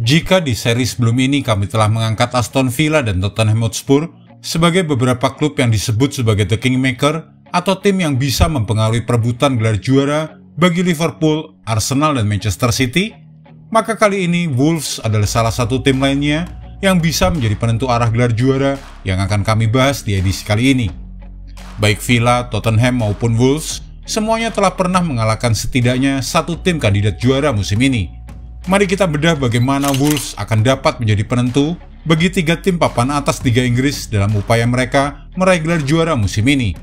Jika di seri sebelum ini kami telah mengangkat Aston Villa dan Tottenham Hotspur sebagai beberapa klub yang disebut sebagai The Kingmaker atau tim yang bisa mempengaruhi perebutan gelar juara bagi Liverpool, Arsenal, dan Manchester City, maka kali ini Wolves adalah salah satu tim lainnya yang bisa menjadi penentu arah gelar juara yang akan kami bahas di edisi kali ini. Baik Villa, Tottenham maupun Wolves, semuanya telah pernah mengalahkan setidaknya satu tim kandidat juara musim ini. Mari kita bedah bagaimana Wolves akan dapat menjadi penentu bagi tiga tim papan atas Liga Inggris dalam upaya mereka meraih gelar juara musim ini.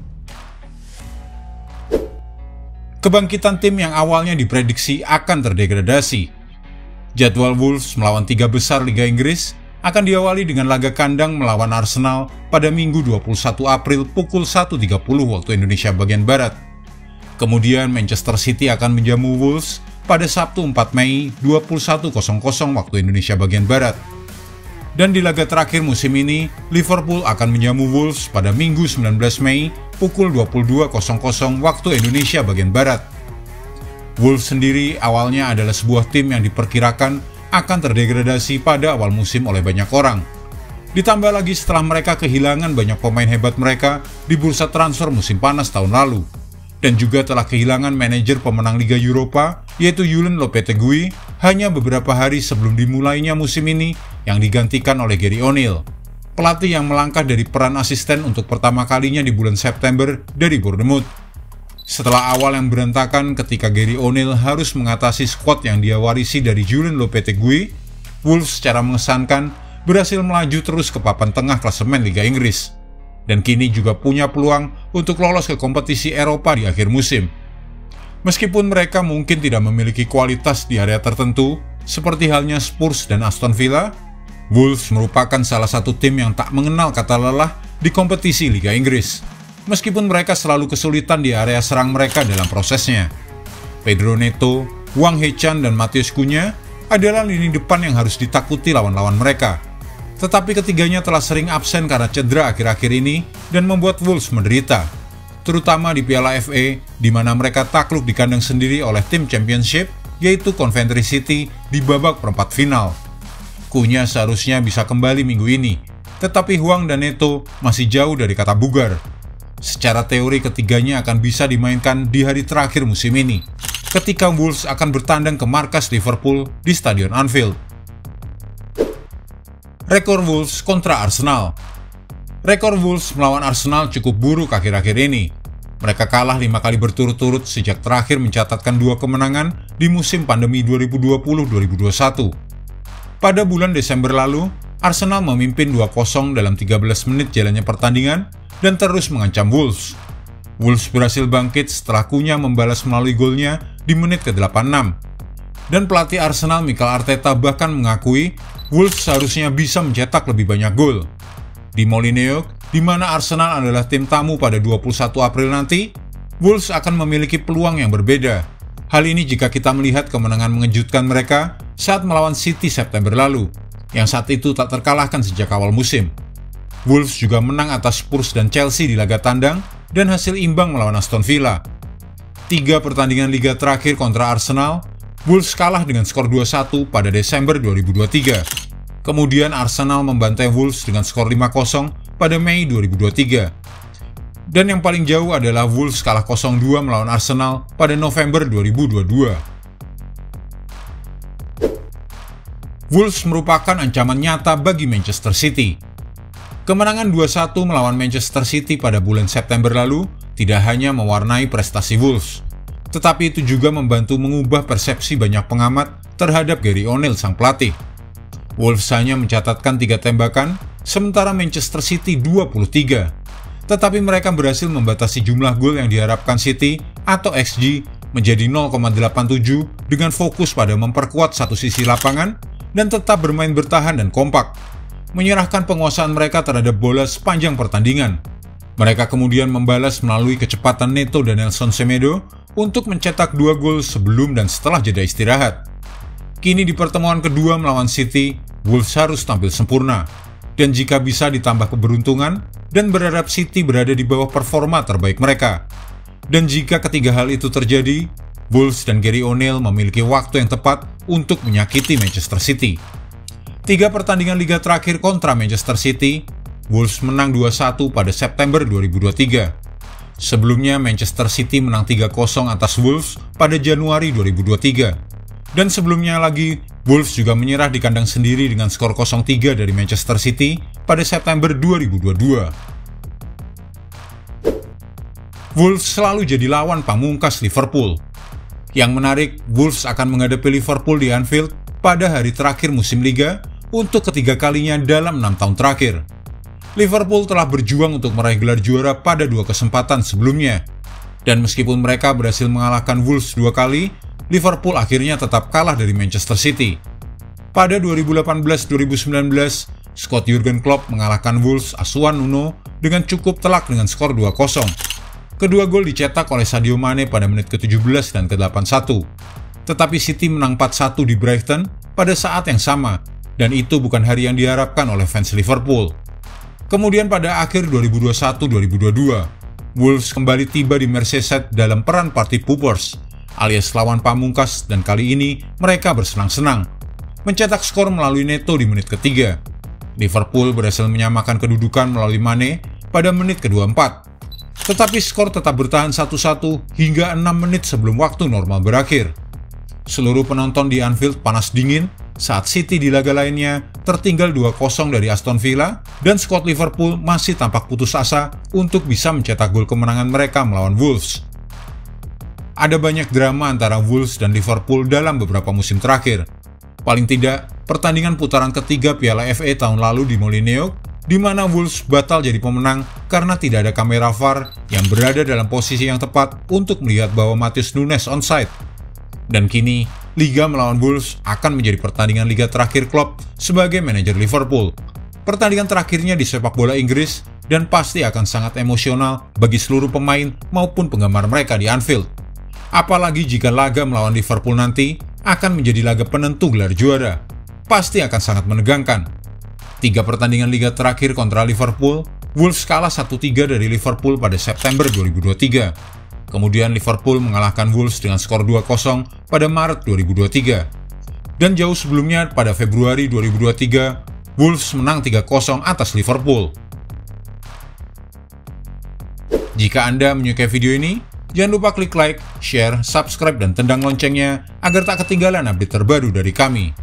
Kebangkitan tim yang awalnya diprediksi akan terdegradasi. Jadwal Wolves melawan tiga besar Liga Inggris akan diawali dengan laga kandang melawan Arsenal pada Minggu 21 April pukul 1.30 waktu Indonesia bagian Barat. Kemudian Manchester City akan menjamu Wolves pada Sabtu 4 Mei 21.00 waktu Indonesia bagian Barat. Dan di laga terakhir musim ini, Liverpool akan menjamu Wolves pada Minggu 19 Mei pukul 22.00 waktu Indonesia bagian Barat. Wolves sendiri awalnya adalah sebuah tim yang diperkirakan akan terdegradasi pada awal musim oleh banyak orang. Ditambah lagi setelah mereka kehilangan banyak pemain hebat mereka di bursa transfer musim panas tahun lalu. Dan juga telah kehilangan manajer pemenang Liga Eropa, yaitu Julen Lopetegui, hanya beberapa hari sebelum dimulainya musim ini yang digantikan oleh Gary O'Neill, pelatih yang melangkah dari peran asisten untuk pertama kalinya di bulan September dari Bournemouth. Setelah awal yang berantakan ketika Gary O'Neill harus mengatasi skuad yang dia warisi dari Julen Lopetegui, Wolves secara mengesankan berhasil melaju terus ke papan tengah klasemen Liga Inggris. Dan kini juga punya peluang untuk lolos ke kompetisi Eropa di akhir musim. Meskipun mereka mungkin tidak memiliki kualitas di area tertentu, seperti halnya Spurs dan Aston Villa, Wolves merupakan salah satu tim yang tak mengenal kata lelah di kompetisi Liga Inggris. Meskipun mereka selalu kesulitan di area serang mereka dalam prosesnya. Pedro Neto, Hwang Hee-chan, dan Matheus Cunha adalah lini depan yang harus ditakuti lawan-lawan mereka. Tetapi ketiganya telah sering absen karena cedera akhir-akhir ini dan membuat Wolves menderita, terutama di Piala FA di mana mereka takluk di kandang sendiri oleh tim Championship, yaitu Coventry City di babak perempat final. Cunha seharusnya bisa kembali minggu ini, tetapi Hwang dan Neto masih jauh dari kata bugar. Secara teori ketiganya akan bisa dimainkan di hari terakhir musim ini, ketika Wolves akan bertandang ke markas Liverpool di Stadion Anfield. Rekor Wolves kontra Arsenal. Rekor Wolves melawan Arsenal cukup buruk akhir-akhir ini. Mereka kalah 5 kali berturut-turut sejak terakhir mencatatkan 2 kemenangan di musim pandemi 2020-2021. Pada bulan Desember lalu, Arsenal memimpin 2-0 dalam 13 menit jalannya pertandingan dan terus mengancam Wolves. Wolves berhasil bangkit setelah Cunha membalas melalui golnya di menit ke-86. Dan pelatih Arsenal Mikel Arteta bahkan mengakui Wolves seharusnya bisa mencetak lebih banyak gol. Di Molineux, di mana Arsenal adalah tim tamu pada 21 April nanti, Wolves akan memiliki peluang yang berbeda. Hal ini jika kita melihat kemenangan mengejutkan mereka saat melawan City September lalu, yang saat itu tak terkalahkan sejak awal musim. Wolves juga menang atas Spurs dan Chelsea di laga tandang dan hasil imbang melawan Aston Villa. 3 pertandingan liga terakhir kontra Arsenal, Wolves kalah dengan skor 2-1 pada Desember 2023. Kemudian Arsenal membantai Wolves dengan skor 5-0 pada Mei 2023. Dan yang paling jauh adalah Wolves kalah 0-2 melawan Arsenal pada November 2022. Wolves merupakan ancaman nyata bagi Manchester City. Kemenangan 2-1 melawan Manchester City pada bulan September lalu tidak hanya mewarnai prestasi Wolves, tetapi itu juga membantu mengubah persepsi banyak pengamat terhadap Gary O'Neill sang pelatih. Wolves hanya mencatatkan 3 tembakan, sementara Manchester City 23. Tetapi mereka berhasil membatasi jumlah gol yang diharapkan City atau XG menjadi 0,87 dengan fokus pada memperkuat satu sisi lapangan dan tetap bermain bertahan dan kompak, menyerahkan penguasaan mereka terhadap bola sepanjang pertandingan. Mereka kemudian membalas melalui kecepatan Neto dan Nelson Semedo untuk mencetak 2 gol sebelum dan setelah jeda istirahat. Kini di pertemuan kedua melawan City, Wolves harus tampil sempurna. Dan jika bisa ditambah keberuntungan, dan berharap City berada di bawah performa terbaik mereka. Dan jika ketiga hal itu terjadi, Wolves dan Gary O'Neill memiliki waktu yang tepat untuk menyakiti Manchester City. 3 pertandingan liga terakhir kontra Manchester City, Wolves menang 2-1 pada September 2023. Sebelumnya Manchester City menang 3-0 atas Wolves pada Januari 2023. Dan sebelumnya lagi, Wolves juga menyerah di kandang sendiri dengan skor 0-3 dari Manchester City pada September 2022. Wolves selalu jadi lawan pamungkas Liverpool. Yang menarik, Wolves akan menghadapi Liverpool di Anfield pada hari terakhir musim Liga untuk ketiga kalinya dalam 6 tahun terakhir. Liverpool telah berjuang untuk meraih gelar juara pada 2 kesempatan sebelumnya. Dan meskipun mereka berhasil mengalahkan Wolves 2 kali, Liverpool akhirnya tetap kalah dari Manchester City. Pada 2018-2019, Scott Jurgen Klopp mengalahkan Wolves asuhan Nuno dengan cukup telak dengan skor 2-0. Kedua gol dicetak oleh Sadio Mane pada menit ke-17 dan ke-81. Tetapi City menang 4-1 di Brighton pada saat yang sama, dan itu bukan hari yang diharapkan oleh fans Liverpool. Kemudian pada akhir 2021-2022, Wolves kembali tiba di Merseyside dalam peran party poopers, alias lawan pamungkas, dan kali ini mereka bersenang-senang mencetak skor melalui Neto di menit ketiga. Liverpool berhasil menyamakan kedudukan melalui Mane pada menit ke-24. Tetapi skor tetap bertahan 1-1 hingga 6 menit sebelum waktu normal berakhir. Seluruh penonton di Anfield panas dingin saat City di laga lainnya tertinggal 2-0 dari Aston Villa, dan skuad Liverpool masih tampak putus asa untuk bisa mencetak gol kemenangan mereka melawan Wolves. Ada banyak drama antara Wolves dan Liverpool dalam beberapa musim terakhir. Paling tidak, pertandingan putaran ketiga Piala FA tahun lalu di Molineux, di mana Wolves batal jadi pemenang karena tidak ada kamera VAR yang berada dalam posisi yang tepat untuk melihat bahwa Matheus Nunes onside. Dan kini, Liga melawan Wolves akan menjadi pertandingan liga terakhir Klopp sebagai manajer Liverpool. Pertandingan terakhirnya di sepak bola Inggris dan pasti akan sangat emosional bagi seluruh pemain maupun penggemar mereka di Anfield. Apalagi jika laga melawan Liverpool nanti akan menjadi laga penentu gelar juara. Pasti akan sangat menegangkan. 3 pertandingan liga terakhir kontra Liverpool, Wolves kalah 1-3 dari Liverpool pada September 2023. Kemudian Liverpool mengalahkan Wolves dengan skor 2-0 pada Maret 2023. Dan jauh sebelumnya pada Februari 2023, Wolves menang 3-0 atas Liverpool. Jika Anda menyukai video ini, jangan lupa klik like, share, subscribe, dan tendang loncengnya agar tak ketinggalan update terbaru dari kami.